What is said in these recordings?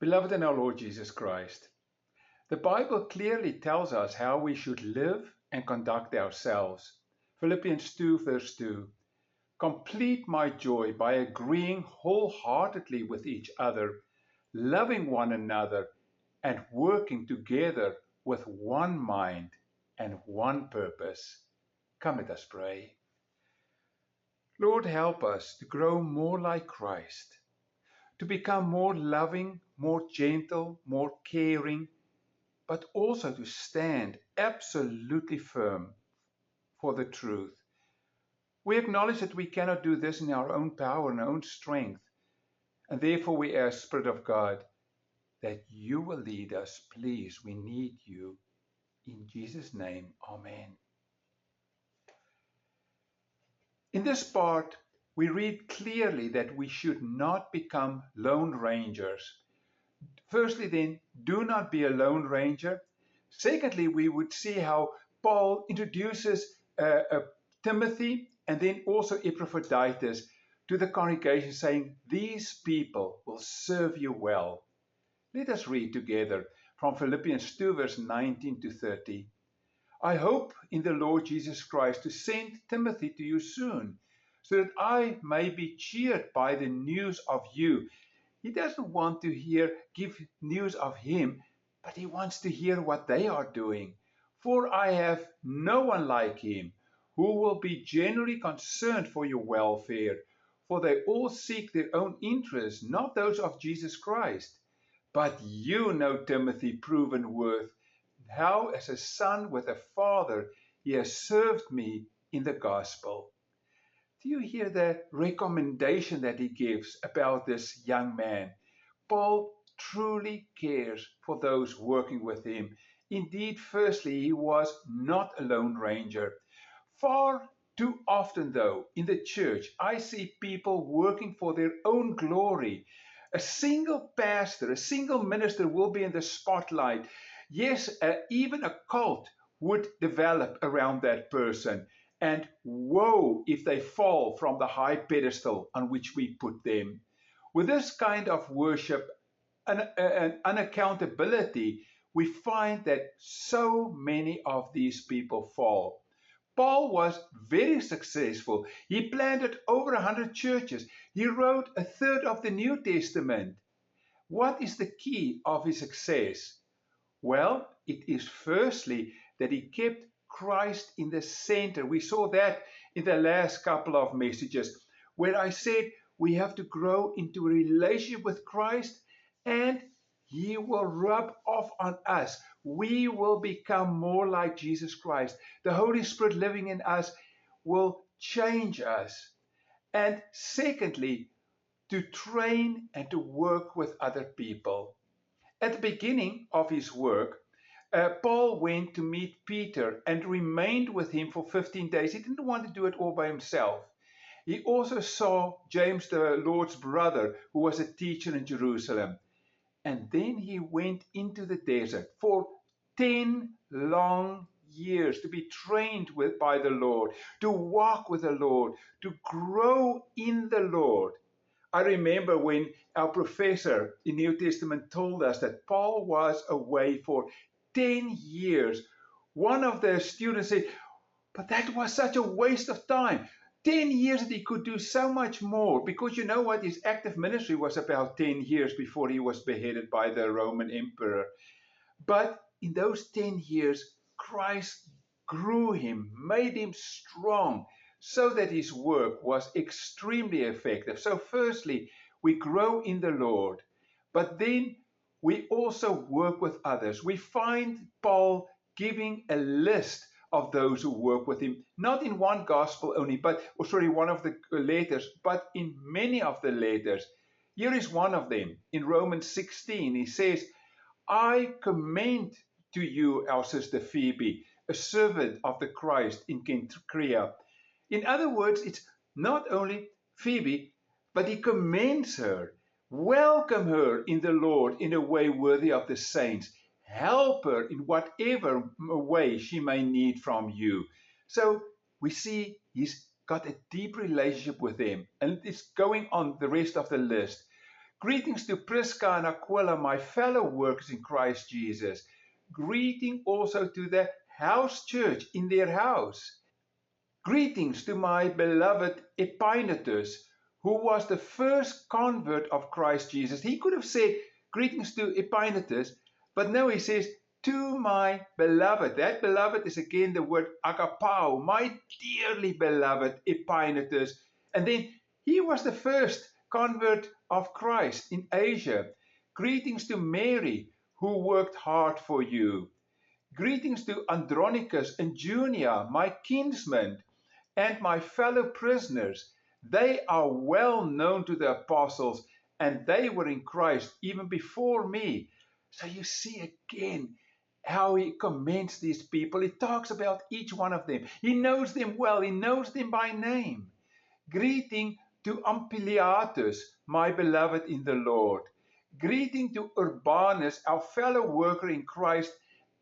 Beloved in our Lord Jesus Christ, the Bible clearly tells us how we should live and conduct ourselves. Philippians 2 verse 2. Complete my joy by agreeing wholeheartedly with each other, loving one another, and working together with one mind and one purpose. Come, let us pray. Lord, help us to grow more like Christ, to become more loving, more gentle, more caring, but also to stand absolutely firm for the truth. We acknowledge that we cannot do this in our own power and our own strength, and therefore we ask, Spirit of God, that you will lead us. Please, we need you. In Jesus' name, amen. In this part, we read clearly that we should not become lone rangers. Firstly, then, do not be a lone ranger. Secondly, we would see how Paul introduces Timothy and then also Epaphroditus to the congregation, saying, these people will serve you well. Let us read together from Philippians 2, verse 19 to 30. I hope in the Lord Jesus Christ to send Timothy to you soon, so that I may be cheered by the news of you. He doesn't want to give news of him, but he wants to hear what they are doing. For I have no one like him who will be genuinely concerned for your welfare, for they all seek their own interests, not those of Jesus Christ. But you know Timothy's proven worth, how as a son with a father he has served me in the gospel. Do you hear the recommendation that he gives about this young man? Paul truly cares for those working with him. Indeed, firstly, he was not a lone ranger. Far too often, though, in the church, I see people working for their own glory. A single pastor, a single minister will be in the spotlight. Yes, even a cult would develop around that person. And woe if they fall from the high pedestal on which we put them. With this kind of worship and unaccountability, we find that so many of these people fall. Paul was very successful. He planted over 100 churches. He wrote a third of the New Testament. What is the key of his success? Well, it is firstly that he kept Christ in the center. We saw that in the last couple of messages where I said we have to grow into a relationship with Christ and he will rub off on us. We will become more like Jesus Christ. The Holy Spirit living in us will change us. And secondly, to train and to work with other people. At the beginning of his work, Paul went to meet Peter and remained with him for 15 days. He didn't want to do it all by himself. He also saw James, the Lord's brother, who was a teacher in Jerusalem. And then he went into the desert for 10 long years to be trained by the Lord, to walk with the Lord, to grow in the Lord. I remember when our professor in New Testament told us that Paul was away for 10 years. One of the students said, but that was such a waste of time. 10 years that he could do so much more, because you know what, his active ministry was about 10 years before he was beheaded by the Roman emperor. But in those 10 years, Christ grew him, made him strong, so that his work was extremely effective. So firstly, we grow in the Lord, but then we also work with others. We find Paul giving a list of those who work with him, not in one gospel only, one of the letters, but in many of the letters. Here is one of them. In Romans 16, he says, I commend to you our sister Phoebe, a servant of the Christ in Cenchrea. In other words, it's not only Phoebe, but he commends her. Welcome her in the Lord in a way worthy of the saints. Help her in whatever way she may need from you. So we see he's got a deep relationship with them. And it's going on the rest of the list. Greetings to Prisca and Aquila, my fellow workers in Christ Jesus. Greeting also to the house church in their house. Greetings to my beloved Epaenetus, who was the first convert of Christ Jesus. He could have said greetings to Epaenetus, but no, he says to my beloved. That beloved is again the word agapao, my dearly beloved Epaenetus. And then he was the first convert of Christ in Asia. Greetings to Mary, who worked hard for you. Greetings to Andronicus and Junia, my kinsmen, and my fellow prisoners. They are well known to the apostles, and they were in Christ even before me. So you see again how he commends these people. He talks about each one of them. He knows them well. He knows them by name. Greeting to Ampliatus, my beloved in the Lord. Greeting to Urbanus, our fellow worker in Christ,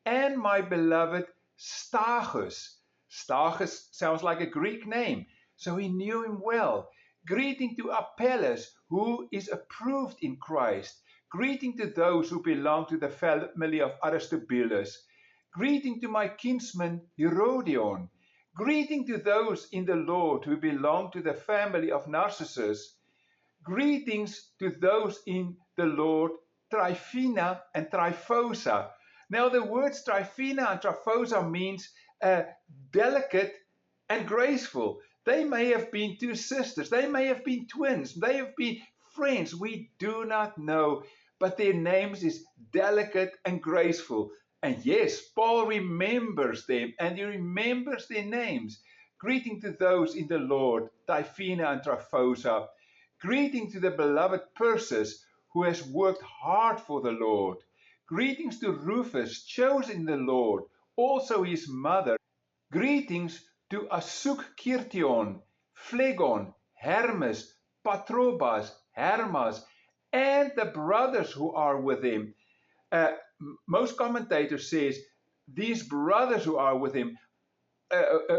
and my beloved Stachys. Stachys sounds like a Greek name, so he knew him well. Greeting to Apelles, who is approved in Christ. Greeting to those who belong to the family of Aristobulus. Greeting to my kinsman Herodion. Greeting to those in the Lord who belong to the family of Narcissus. Greetings to those in the Lord, Tryphena and Tryphosa. Now the words Tryphena and Tryphosa means delicate and graceful. They may have been two sisters. They may have been twins. They have been friends. We do not know. But their names is delicate and graceful. And yes, Paul remembers them and he remembers their names. Greeting to those in the Lord, Tryphena and Tryphosa. Greeting to the beloved Persis, who has worked hard for the Lord. Greetings to Rufus, chosen in the Lord, also his mother. Greetings to Asukirtion, Phlegon, Hermes, Patrobas, Hermas, and the brothers who are with him. Most commentators says these brothers who are with him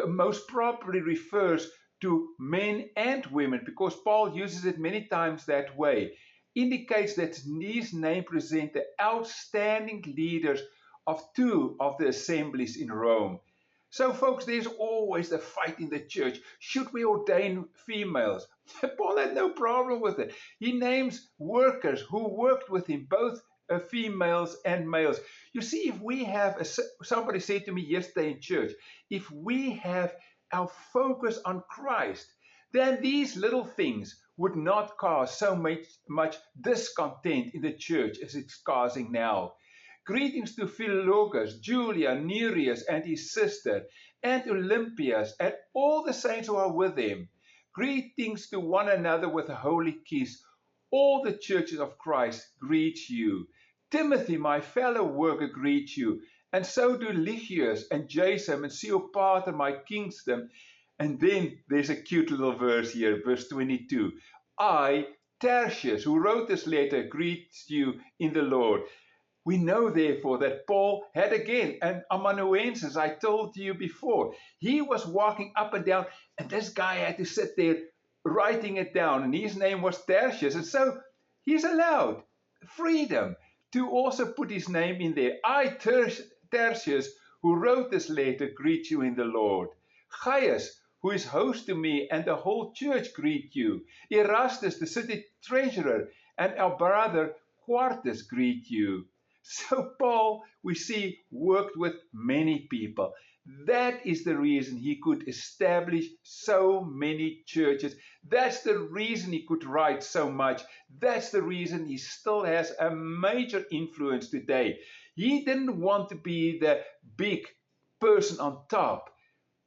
most probably refers to men and women, because Paul uses it many times that way. Indicates that these names present the outstanding leaders of two of the assemblies in Rome. So folks, there's always a fight in the church. Should we ordain females? Paul had no problem with it. He names workers who worked with him, both females and males. You see, if we have, somebody said to me yesterday in church, if we have our focus on Christ, then these little things would not cause so much discontent in the church as it's causing now. Greetings to Philologus, Julia, Nereus and his sister, and Olympias, and all the saints who are with him. Greetings to one another with a holy kiss. All the churches of Christ greet you. Timothy, my fellow worker, greets you, and so do Lygius and Jason and Cleopater, my kinsman. And then there's a cute little verse here, verse 22. I, Tertius, who wrote this letter, greets you in the Lord. We know, therefore, that Paul had again an amanuensis, I told you before. He was walking up and down, and this guy had to sit there writing it down, and his name was Tertius. And so he's allowed freedom to also put his name in there. I, Tertius, who wrote this letter, greet you in the Lord. Gaius, who is host to me, and the whole church greet you. Erastus, the city treasurer, and our brother Quartus greet you. So Paul, we see, worked with many people. That is the reason he could establish so many churches. That's the reason he could write so much. That's the reason he still has a major influence today. He didn't want to be the big person on top,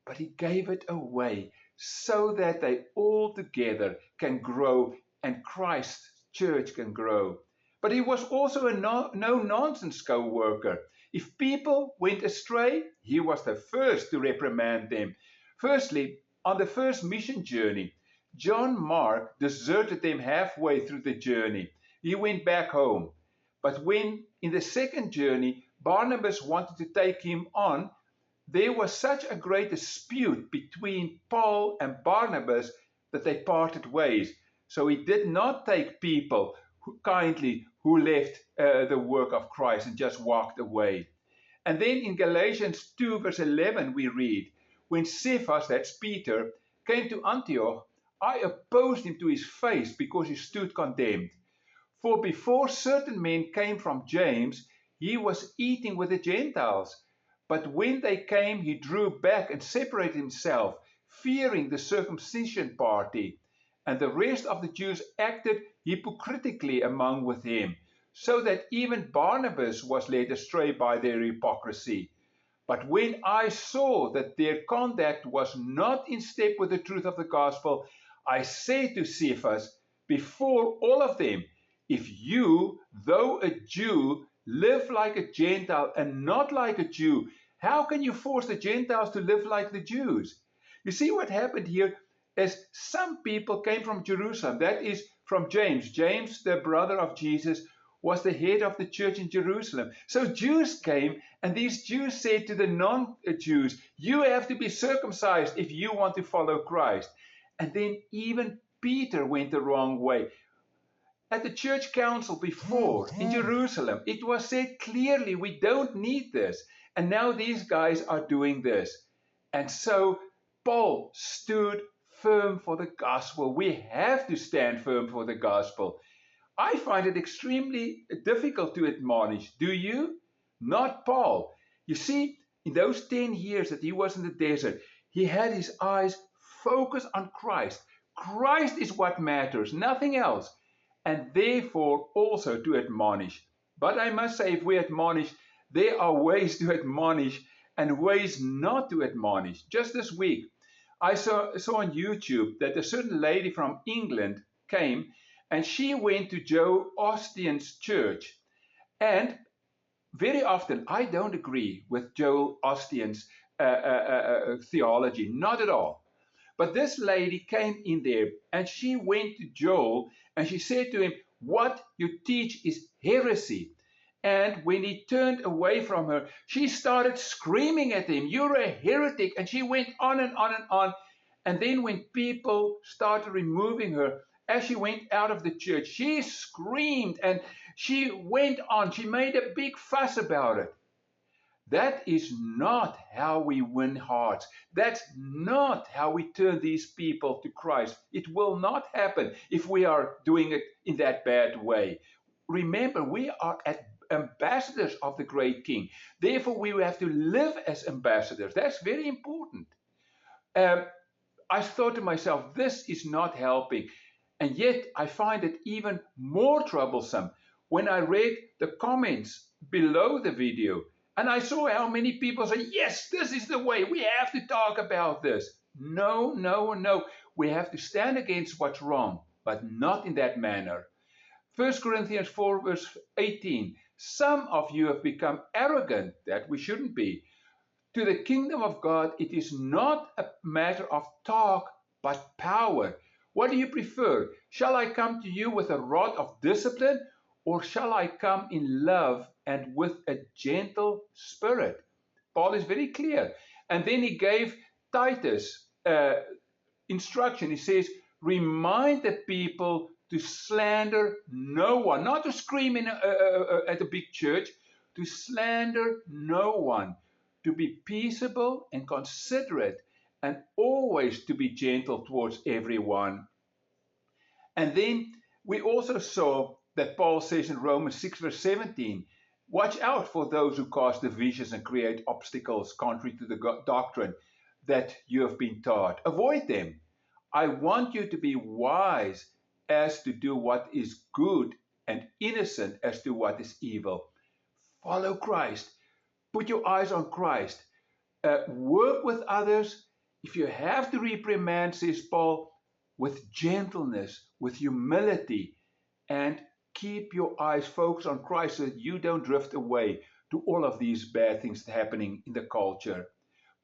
but he gave it away so that they all together can grow and Christ's church can grow. But he was also a no-nonsense co-worker. If people went astray, he was the first to reprimand them. Firstly, on the first mission journey, John Mark deserted them halfway through the journey. He went back home. But when, in the second journey, Barnabas wanted to take him on, there was such a great dispute between Paul and Barnabas that they parted ways. So he did not take people kindly who left the work of Christ and just walked away. And then in Galatians 2, verse 11, we read, when Cephas, that's Peter, came to Antioch, I opposed him to his face because he stood condemned. For before certain men came from James, he was eating with the Gentiles. But when they came, he drew back and separated himself, fearing the circumcision party. And the rest of the Jews acted hypocritically among with him, so that even Barnabas was led astray by their hypocrisy. But when I saw that their conduct was not in step with the truth of the gospel, I said to Cephas, before all of them, if you, though a Jew, live like a Gentile and not like a Jew, how can you force the Gentiles to live like the Jews? You see what happened here is some people came from Jerusalem, that is from James. James, the brother of Jesus, was the head of the church in Jerusalem. So Jews came, and these Jews said to the non-Jews, you have to be circumcised if you want to follow Christ. And then even Peter went the wrong way. At the church council before in Jerusalem, it was said clearly, we don't need this. And now these guys are doing this. And so Paul stood firm for the gospel. We have to stand firm for the gospel. I find it extremely difficult to admonish. Do you? Not Paul. You see, in those 10 years that he was in the desert, he had his eyes focused on Christ. Christ is what matters, nothing else. And therefore also to admonish. But I must say, if we admonish, there are ways to admonish and ways not to admonish. Just this week, I saw on YouTube that a certain lady from England came and she went to Joel Osteen's church. And very often, I don't agree with Joel Osteen's theology, not at all. But this lady came in there and she went to Joel and she said to him, what you teach is heresy. And when he turned away from her, she started screaming at him, you're a heretic. And she went on and on and on. And then when people started removing her, as she went out of the church, she screamed and she went on. She made a big fuss about it. That is not how we win hearts. That's not how we turn these people to Christ. It will not happen if we are doing it in that bad way. Remember, we are ambassadors of the great King. Therefore, we have to live as ambassadors. That's very important. I thought to myself, this is not helping. And yet I find it even more troublesome when I read the comments below the video. And I saw how many people say, yes, this is the way. We have to talk about this. No, no, no. We have to stand against what's wrong, but not in that manner. 1 Corinthians 4, verse 18. Some of you have become arrogant, that we shouldn't be. To the kingdom of God, it is not a matter of talk, but power. What do you prefer? Shall I come to you with a rod of discipline, or shall I come in love and with a gentle spirit? Paul is very clear. And then he gave Titus instruction. He says, remind the people to slander no one, not to scream at a big church, to slander no one, to be peaceable and considerate, and always to be gentle towards everyone. And then we also saw that Paul says in Romans 6, verse 17, watch out for those who cause divisions and create obstacles contrary to the doctrine that you have been taught. Avoid them. I want you to be wise as to do what is good and innocent as to what is evil. Follow Christ. Put your eyes on Christ. Work with others. If you have to reprimand, says Paul, with gentleness, with humility, and keep your eyes focused on Christ so that you don't drift away to all of these bad things happening in the culture.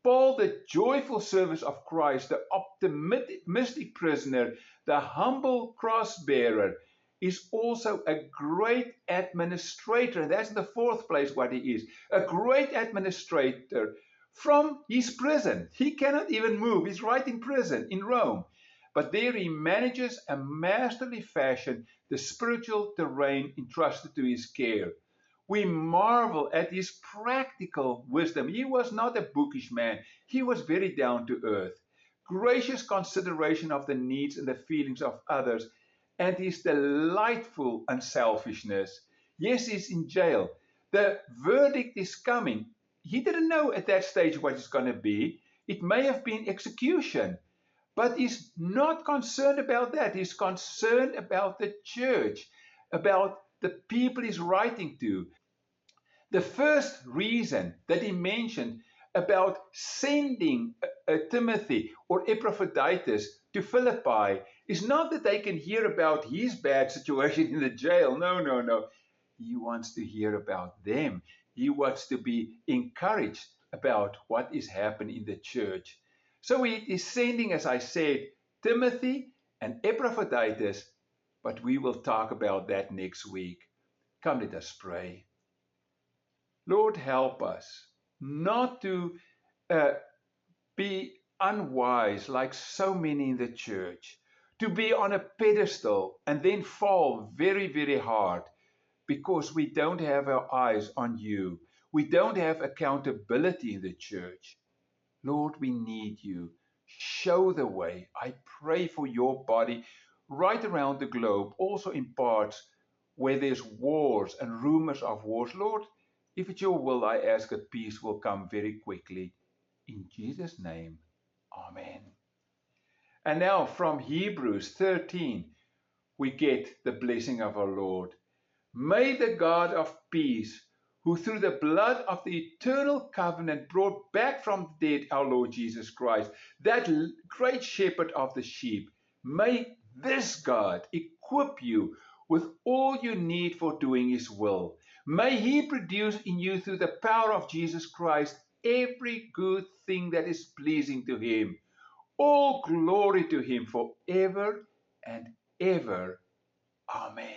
Paul, the joyful service of Christ, the optimistic prisoner, the humble cross bearer, is also a great administrator. That's in the fourth place what he is. A great administrator from his prison. He cannot even move. He's right in prison in Rome. but there he manages a masterly fashion the spiritual terrain entrusted to his care. We marvel at his practical wisdom. He was not a bookish man, he was very down to earth. Gracious consideration of the needs and the feelings of others, and his delightful unselfishness. Yes, he's in jail. The verdict is coming. He didn't know at that stage what it's going to be. It may have been execution, but he's not concerned about that. He's concerned about the church, about the people he's writing to. The first reason that he mentioned about sending Timothy or Epaphroditus to Philippi is not that they can hear about his bad situation in the jail. No, no, no. He wants to hear about them. He wants to be encouraged about what is happening in the church. So he is sending, as I said, Timothy and Epaphroditus, but we will talk about that next week. Come, let us pray. Lord, help us not to be unwise like so many in the church, to be on a pedestal and then fall very, very hard because we don't have our eyes on you. We don't have accountability in the church. Lord, we need you. Show the way. I pray for your body right around the globe, also in parts where there's wars and rumors of wars. Lord, if it's your will, I ask that peace will come very quickly. In Jesus' name, amen. And now from Hebrews 13, we get the blessing of our Lord. May the God of peace, who through the blood of the eternal covenant brought back from the dead our Lord Jesus Christ, that great shepherd of the sheep, may this God equip you with all you need for doing his will. May he produce in you through the power of Jesus Christ every good thing that is pleasing to him. All glory to him forever and ever. Amen.